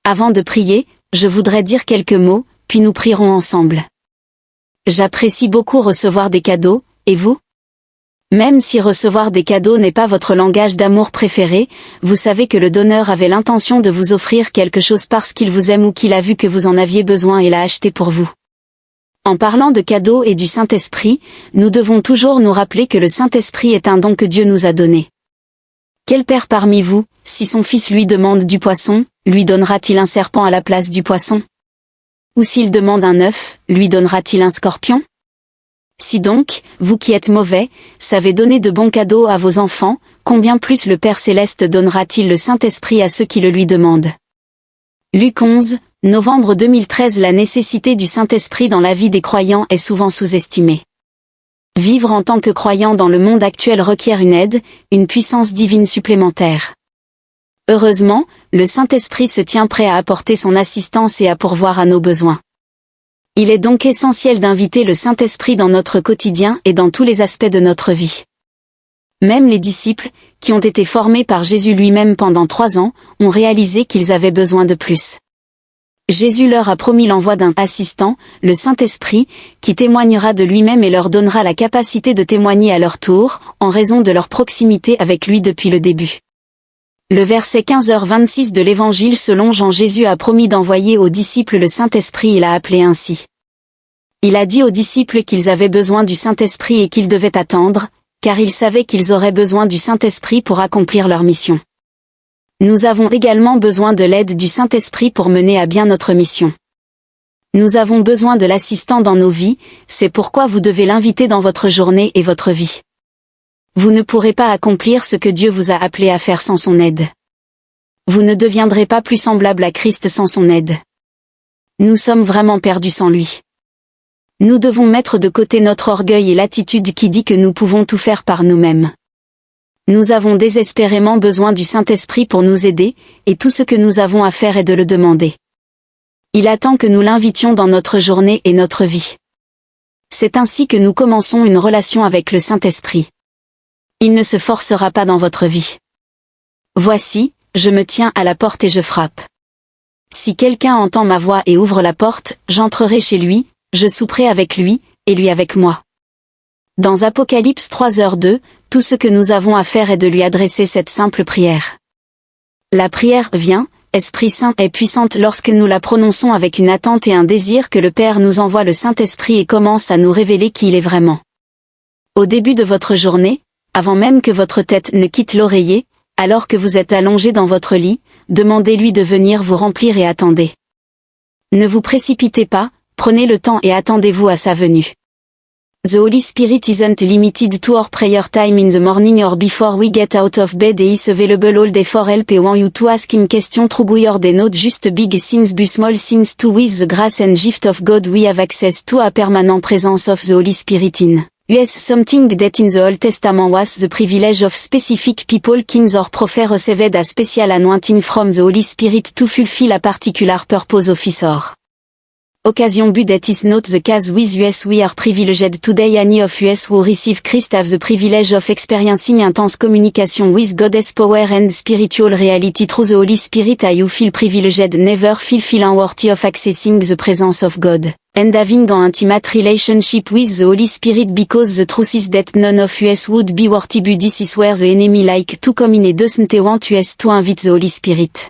Avant de prier, je voudrais dire quelques mots, puis nous prierons ensemble. J'apprécie beaucoup recevoir des cadeaux, et vous? Même si recevoir des cadeaux n'est pas votre langage d'amour préféré, vous savez que le donneur avait l'intention de vous offrir quelque chose parce qu'il vous aime ou qu'il a vu que vous en aviez besoin et l'a acheté pour vous. En parlant de cadeaux et du Saint-Esprit, nous devons toujours nous rappeler que le Saint-Esprit est un don que Dieu nous a donné. Quel père parmi vous, si son fils lui demande du poisson, lui donnera-t-il un serpent à la place du poisson? Ou s'il demande un œuf, lui donnera-t-il un scorpion? Si donc, vous qui êtes mauvais, savez donner de bons cadeaux à vos enfants, combien plus le Père Céleste donnera-t-il le Saint-Esprit à ceux qui le lui demandent? Luc 11, novembre 2013. La nécessité du Saint-Esprit dans la vie des croyants est souvent sous-estimée. Vivre en tant que croyant dans le monde actuel requiert une aide, une puissance divine supplémentaire. Heureusement, le Saint-Esprit se tient prêt à apporter son assistance et à pourvoir à nos besoins. Il est donc essentiel d'inviter le Saint-Esprit dans notre quotidien et dans tous les aspects de notre vie. Même les disciples, qui ont été formés par Jésus lui-même pendant 3 ans, ont réalisé qu'ils avaient besoin de plus. Jésus leur a promis l'envoi d'un assistant, le Saint-Esprit, qui témoignera de lui-même et leur donnera la capacité de témoigner à leur tour, en raison de leur proximité avec lui depuis le début. Le verset 15h26 de l'Évangile selon Jean. Jésus a promis d'envoyer aux disciples le Saint-Esprit. Il l'a appelé ainsi. Il a dit aux disciples qu'ils avaient besoin du Saint-Esprit et qu'ils devaient attendre, car il savait qu'ils auraient besoin du Saint-Esprit pour accomplir leur mission. Nous avons également besoin de l'aide du Saint-Esprit pour mener à bien notre mission. Nous avons besoin de l'assistant dans nos vies, c'est pourquoi vous devez l'inviter dans votre journée et votre vie. Vous ne pourrez pas accomplir ce que Dieu vous a appelé à faire sans son aide. Vous ne deviendrez pas plus semblable à Christ sans son aide. Nous sommes vraiment perdus sans lui. Nous devons mettre de côté notre orgueil et l'attitude qui dit que nous pouvons tout faire par nous-mêmes. Nous avons désespérément besoin du Saint-Esprit pour nous aider, et tout ce que nous avons à faire est de le demander. Il attend que nous l'invitions dans notre journée et notre vie. C'est ainsi que nous commençons une relation avec le Saint-Esprit. Il ne se forcera pas dans votre vie. Voici, je me tiens à la porte et je frappe. Si quelqu'un entend ma voix et ouvre la porte, j'entrerai chez lui, je souperai avec lui, et lui avec moi. Dans Apocalypse 3h2, tout ce que nous avons à faire est de lui adresser cette simple prière. La prière « Viens, Esprit Saint » est puissante lorsque nous la prononçons avec une attente et un désir que le Père nous envoie le Saint-Esprit et commence à nous révéler qui il est vraiment. Au début de votre journée, avant même que votre tête ne quitte l'oreiller, alors que vous êtes allongé dans votre lit, demandez-lui de venir vous remplir et attendez. Ne vous précipitez pas, prenez le temps et attendez-vous à sa venue. The Holy Spirit isn't limited to our prayer time in the morning or before we get out of bed and is available all day for help and want you to ask him question through your day not just big things but small things too. With the grace and gift of God we have access to a permanent presence of the Holy Spirit in us, something that in the Old Testament was the privilege of specific people. Kings or prophets received a special anointing from the Holy Spirit to fulfill a particular purpose office or occasion, but that is not the case with us. We are privileged today. Any of us who receive Christ have the privilege of experiencing intense communication with God's power and spiritual reality through the Holy Spirit. You feel privileged, never feel unworthy of accessing the presence of God and having an intimate relationship with the Holy Spirit, because the truth is that none of us would be worthy, but this is where the enemy like to come in and doesn't want us to invite the Holy Spirit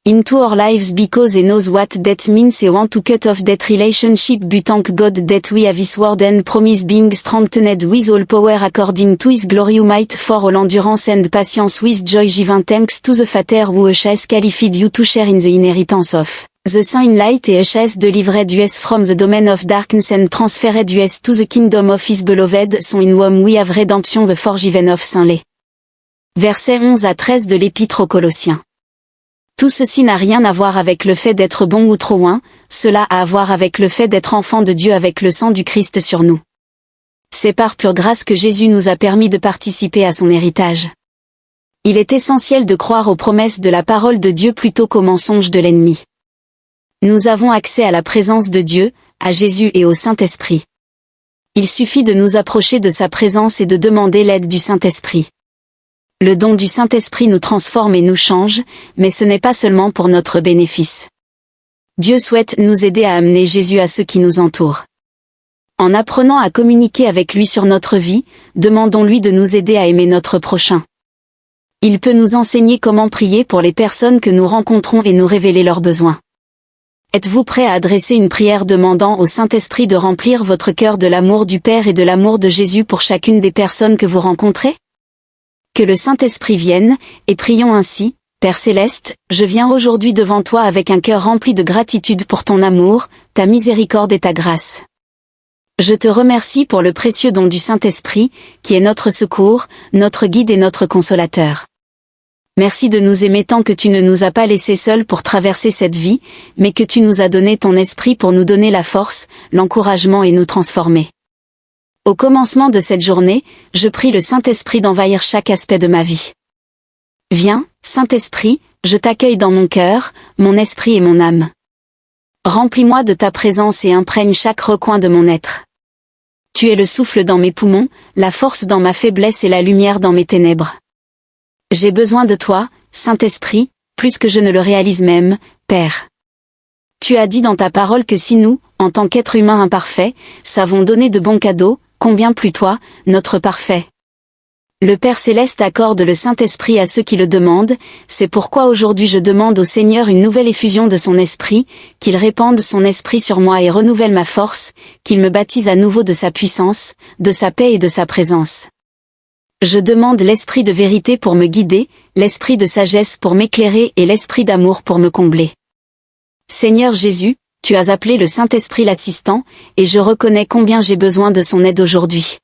into our lives because he knows what that means. He want to cut off that relationship, but thank God that we have his word and promise, being strengthened with all power according to his glory, who might for all endurance and patience with joy, giving thanks to the Father who has qualified you to share in the inheritance of the Saint in light, and has delivered us from the domain of darkness and transferred us to the kingdom of his beloved Son, in whom we have redemption, the forgiven of sin. Les versets 11 à 13 de l'Épître aux Colossiens. Tout ceci n'a rien à voir avec le fait d'être bon ou trop loin, cela a à voir avec le fait d'être enfant de Dieu avec le sang du Christ sur nous. C'est par pure grâce que Jésus nous a permis de participer à son héritage. Il est essentiel de croire aux promesses de la parole de Dieu plutôt qu'aux mensonges de l'ennemi. Nous avons accès à la présence de Dieu, à Jésus et au Saint-Esprit. Il suffit de nous approcher de sa présence et de demander l'aide du Saint-Esprit. Le don du Saint-Esprit nous transforme et nous change, mais ce n'est pas seulement pour notre bénéfice. Dieu souhaite nous aider à amener Jésus à ceux qui nous entourent. En apprenant à communiquer avec lui sur notre vie, demandons-lui de nous aider à aimer notre prochain. Il peut nous enseigner comment prier pour les personnes que nous rencontrons et nous révéler leurs besoins. Êtes-vous prêt à adresser une prière demandant au Saint-Esprit de remplir votre cœur de l'amour du Père et de l'amour de Jésus pour chacune des personnes que vous rencontrez? Que le Saint-Esprit vienne, et prions ainsi: Père Céleste, je viens aujourd'hui devant toi avec un cœur rempli de gratitude pour ton amour, ta miséricorde et ta grâce. Je te remercie pour le précieux don du Saint-Esprit, qui est notre secours, notre guide et notre consolateur. Merci de nous aimer tant que tu ne nous as pas laissés seuls pour traverser cette vie, mais que tu nous as donné ton esprit pour nous donner la force, l'encouragement et nous transformer. Au commencement de cette journée, je prie le Saint-Esprit d'envahir chaque aspect de ma vie. Viens, Saint-Esprit, je t'accueille dans mon cœur, mon esprit et mon âme. Remplis-moi de ta présence et imprègne chaque recoin de mon être. Tu es le souffle dans mes poumons, la force dans ma faiblesse et la lumière dans mes ténèbres. J'ai besoin de toi, Saint-Esprit, plus que je ne le réalise même, Père. Tu as dit dans ta parole que si nous, en tant qu'êtres humains imparfaits, savons donner de bons cadeaux, combien plus toi, notre parfait. Le Père Céleste accorde le Saint-Esprit à ceux qui le demandent, c'est pourquoi aujourd'hui je demande au Seigneur une nouvelle effusion de son Esprit, qu'il répande son Esprit sur moi et renouvelle ma force, qu'il me baptise à nouveau de sa puissance, de sa paix et de sa présence. Je demande l'Esprit de vérité pour me guider, l'Esprit de sagesse pour m'éclairer et l'Esprit d'amour pour me combler. Seigneur Jésus, tu as appelé le Saint-Esprit l'assistant, et je reconnais combien j'ai besoin de son aide aujourd'hui.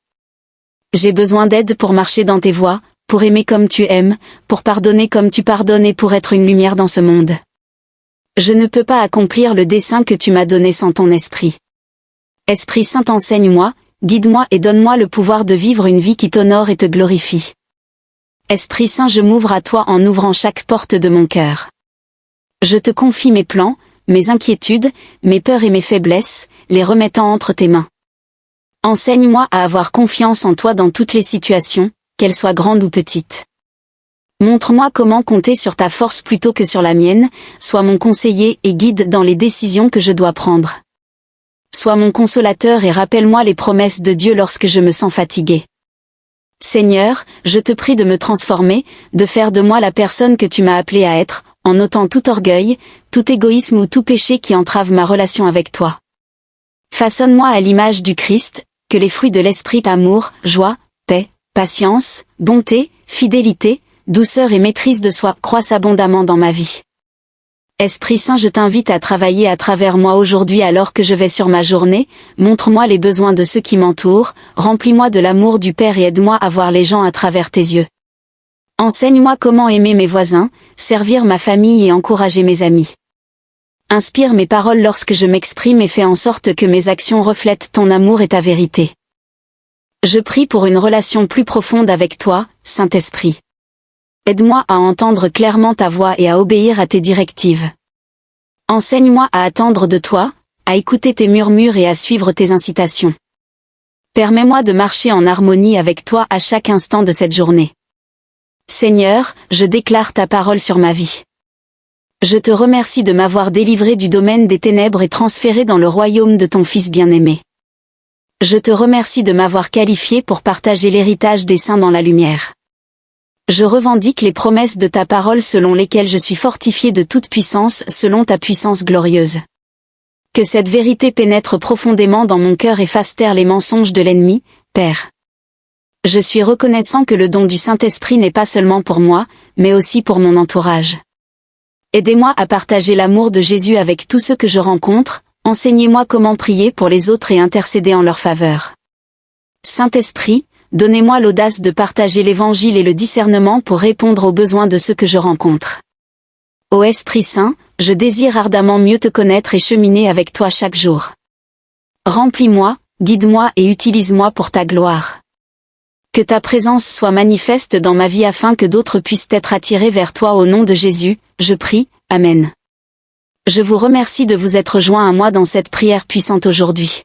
J'ai besoin d'aide pour marcher dans tes voies, pour aimer comme tu aimes, pour pardonner comme tu pardonnes et pour être une lumière dans ce monde. Je ne peux pas accomplir le dessein que tu m'as donné sans ton esprit. Esprit Saint, enseigne-moi, guide-moi et donne-moi le pouvoir de vivre une vie qui t'honore et te glorifie. Esprit Saint, je m'ouvre à toi en ouvrant chaque porte de mon cœur. Je te confie mes plans, mes inquiétudes, mes peurs et mes faiblesses, les remettant entre tes mains. Enseigne-moi à avoir confiance en toi dans toutes les situations, qu'elles soient grandes ou petites. Montre-moi comment compter sur ta force plutôt que sur la mienne, sois mon conseiller et guide dans les décisions que je dois prendre. Sois mon consolateur et rappelle-moi les promesses de Dieu lorsque je me sens fatigué. Seigneur, je te prie de me transformer, de faire de moi la personne que tu m'as appelée à être, en ôtant tout orgueil, tout égoïsme ou tout péché qui entrave ma relation avec toi. Façonne-moi à l'image du Christ, que les fruits de l'esprit amour, joie, paix, patience, bonté, fidélité, douceur et maîtrise de soi croissent abondamment dans ma vie. Esprit Saint, je t'invite à travailler à travers moi aujourd'hui alors que je vais sur ma journée, montre-moi les besoins de ceux qui m'entourent, remplis-moi de l'amour du Père et aide-moi à voir les gens à travers tes yeux. Enseigne-moi comment aimer mes voisins, servir ma famille et encourager mes amis. Inspire mes paroles lorsque je m'exprime et fais en sorte que mes actions reflètent ton amour et ta vérité. Je prie pour une relation plus profonde avec toi, Saint-Esprit. Aide-moi à entendre clairement ta voix et à obéir à tes directives. Enseigne-moi à attendre de toi, à écouter tes murmures et à suivre tes incitations. Permets-moi de marcher en harmonie avec toi à chaque instant de cette journée. Seigneur, je déclare ta parole sur ma vie. Je te remercie de m'avoir délivré du domaine des ténèbres et transféré dans le royaume de ton Fils bien-aimé. Je te remercie de m'avoir qualifié pour partager l'héritage des saints dans la lumière. Je revendique les promesses de ta parole selon lesquelles je suis fortifié de toute puissance selon ta puissance glorieuse. Que cette vérité pénètre profondément dans mon cœur et fasse taire les mensonges de l'ennemi, Père. Je suis reconnaissant que le don du Saint-Esprit n'est pas seulement pour moi, mais aussi pour mon entourage. Aidez-moi à partager l'amour de Jésus avec tous ceux que je rencontre, enseignez-moi comment prier pour les autres et intercéder en leur faveur. Saint-Esprit, donnez-moi l'audace de partager l'Évangile et le discernement pour répondre aux besoins de ceux que je rencontre. Ô Esprit Saint, je désire ardemment mieux te connaître et cheminer avec toi chaque jour. Remplis-moi, guide-moi et utilise-moi pour ta gloire. Que ta présence soit manifeste dans ma vie afin que d'autres puissent être attirés vers toi au nom de Jésus, je prie, Amen. Je vous remercie de vous être joints à moi dans cette prière puissante aujourd'hui.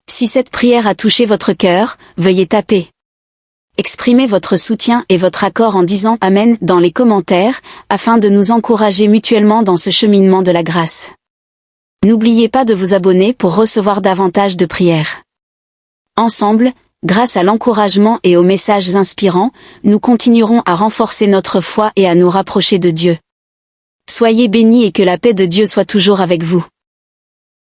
Si cette prière a touché votre cœur, veuillez taper Exprimez votre soutien et votre accord en disant Amen dans les commentaires, afin de nous encourager mutuellement dans ce cheminement de la grâce. N'oubliez pas de vous abonner pour recevoir davantage de prières. Ensemble, grâce à l'encouragement et aux messages inspirants, nous continuerons à renforcer notre foi et à nous rapprocher de Dieu. Soyez bénis et que la paix de Dieu soit toujours avec vous.